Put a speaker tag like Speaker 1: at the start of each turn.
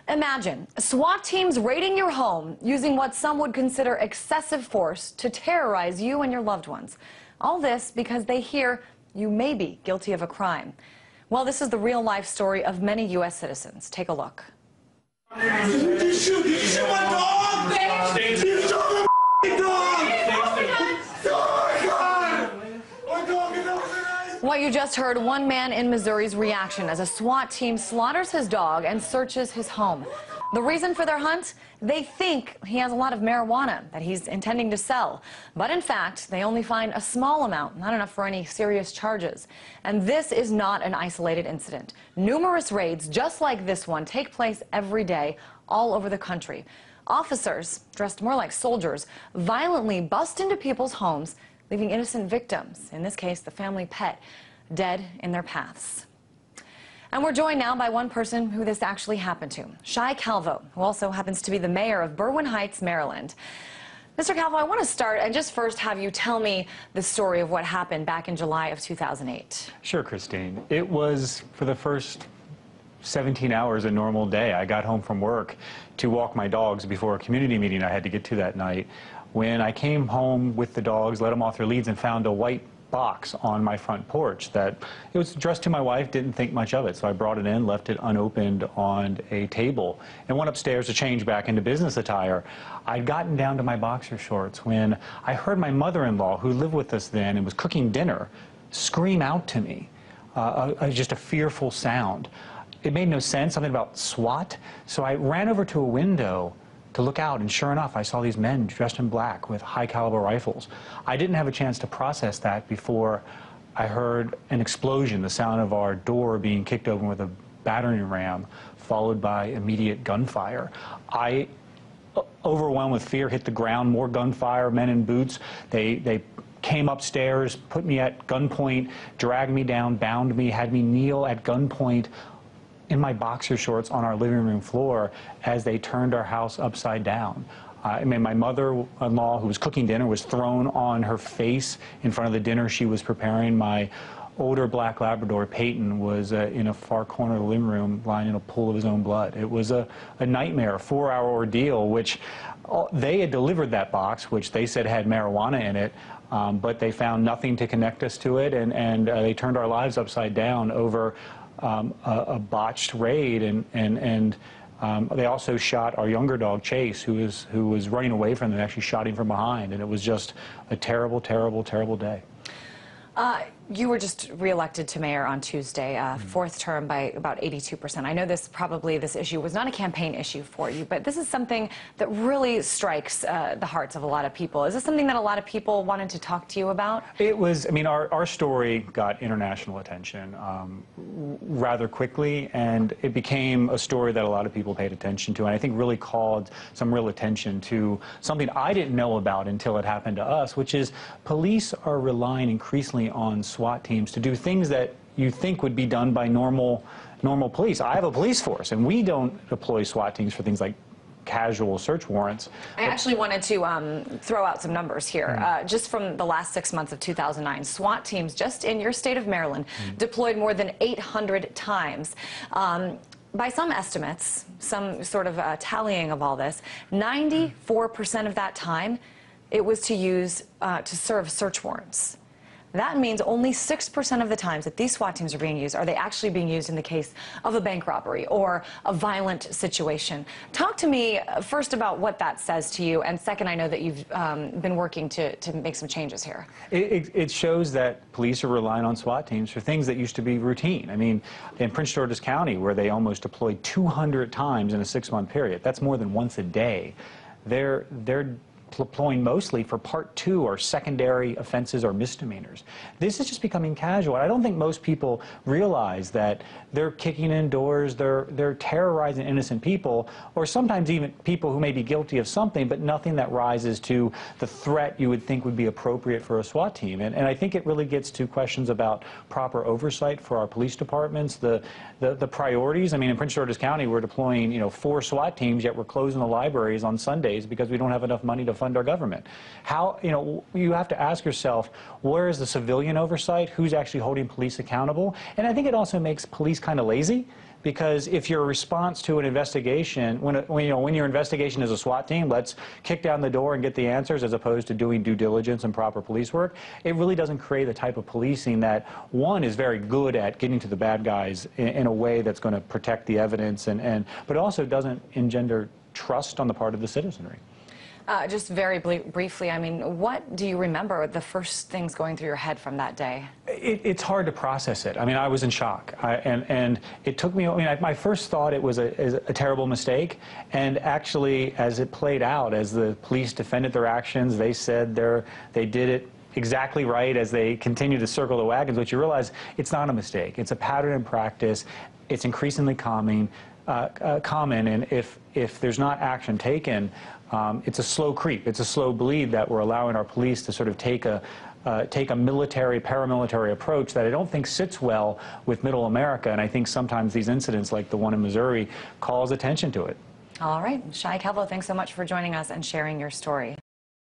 Speaker 1: Imagine SWAT teams raiding your home using what some would consider excessive force to terrorize you and your loved ones. All this because they hear you may be guilty of a crime. Well, this is the real-life story of many U.S. citizens. Take a look.
Speaker 2: Did you shoot my dog? Did you shoot my dog?
Speaker 1: What you just heard, one man in Missouri's reaction as a SWAT team slaughters his dog and searches his home. The reason for their hunt? They think he has a lot of marijuana that he's intending to sell. But in fact, they only find a small amount, not enough for any serious charges. And this is not an isolated incident. Numerous raids just like this one take place every day all over the country. Officers, dressed more like soldiers, violently bust into people's homes, leaving innocent victims, in this case the family pet, dead in their paths. And we're joined now by one person who this actually happened to, Shai Calvo, who also happens to be the mayor of Berwyn Heights, Maryland. Mr. Calvo, I want to start and just first have you tell me the story of what happened back in July of 2008.
Speaker 3: Sure, Christine. It was, for the first 17 hours, a normal day. I got home from work to walk my dogs before a community meeting I had to get to that night. When I came home with the dogs, let them off their leads, and found a white box on my front porch that it was addressed to my wife, didn't think much of it. So I brought it in, left it unopened on a table, and went upstairs to change back into business attire. I'd gotten down to my boxer shorts when I heard my mother-in-law, who lived with us then and was cooking dinner, scream out to me, just a fearful sound. It made no sense, something about SWAT. So I ran over to a window to look out, and sure enough, I saw these men dressed in black with high-caliber rifles. I didn't have a chance to process that before I heard an explosion, the sound of our door being kicked open with a battering ram, followed by immediate gunfire. I, overwhelmed with fear, hit the ground, more gunfire, men in boots. They came upstairs, put me at gunpoint, dragged me down, bound me, had me kneel at gunpoint in my boxer shorts on our living room floor as they turned our house upside down. I mean, my mother-in-law, who was cooking dinner, was thrown on her face in front of the dinner she was preparing. My older black Labrador, Peyton, was in a far corner of the living room lying in a pool of his own blood. It was a nightmare, a 4-hour ordeal, which they had delivered that box, which they said had marijuana in it, but they found nothing to connect us to it, and they turned our lives upside down over a botched raid, and they also shot our younger dog, Chase, who was running away from them. They actually shot him from behind, and it was just a terrible, terrible, terrible day.
Speaker 1: You were just reelected to mayor on Tuesday, fourth term by about 82%. I know this issue was not a campaign issue for you, but this is something that really strikes the hearts of a lot of people. Is this something that a lot of people wanted to talk to you about?
Speaker 3: It was, I mean, our story got international attention rather quickly, and it became a story that a lot of people paid attention to, and I think really called some real attention to something I didn't know about until it happened to us, which is police are relying increasingly on SWAT teams to do things that you think would be done by normal police. I have a police force, and we don't deploy SWAT teams for things like casual search warrants.
Speaker 1: I actually wanted to throw out some numbers here. Just from the last 6 months of 2009, SWAT teams just in your state of Maryland deployed more than 800 times. By some estimates, some sort of tallying of all this, 94% of that time it was to use to serve search warrants. That means only 6% of the times that these SWAT teams are being used are they actually being used in the case of a bank robbery or a violent situation. Talk to me first about what that says to you, and second, I know that you've been working to make some changes here.
Speaker 3: It shows that police are relying on SWAT teams for things that used to be routine. I mean, in Prince George's County, where they almost deployed 200 times in a 6-month period, that's more than once a day. They're deploying mostly for Part 2 or secondary offenses or misdemeanors. This is just becoming casual. I don't think most people realize that they're kicking in doors, they're terrorizing innocent people, or sometimes even people who may be guilty of something, but nothing that rises to the threat you would think would be appropriate for a SWAT team. And I think it really gets to questions about proper oversight for our police departments, the priorities. I mean, in Prince George's County, we're deploying, 4 SWAT teams, yet we're closing the libraries on Sundays because we don't have enough money to fund our government. How, you have to ask yourself, where is the civilian oversight? Who's actually holding police accountable? And I think it also makes police kind of lazy, because if your response to an investigation, when your investigation is a SWAT team, let's kick down the door and get the answers, as opposed to doing due diligence and proper police work, it really doesn't create the type of policing that, one, is very good at getting to the bad guys in a way that's going to protect the evidence, but also doesn't engender trust on the part of the citizenry.
Speaker 1: Just very briefly, I mean, what do you remember the first things going through your head from that day?
Speaker 3: It's hard to process it. I mean, I was in shock, and it took me. I mean, my first thought it was a terrible mistake, and actually, as it played out, as the police defended their actions, they said they did it exactly right as they continue to circle the wagons. But you realize it's not a mistake. It's a pattern in practice. It's increasingly common, and if there's not action taken, it's a slow creep. It's a slow bleed that we're allowing our police to sort of take a military, paramilitary approach that I don't think sits well with middle America. And I think sometimes these incidents, like the one in Missouri, calls attention to it.
Speaker 1: All right. Shai Kelvo, thanks so much for joining us and sharing your story.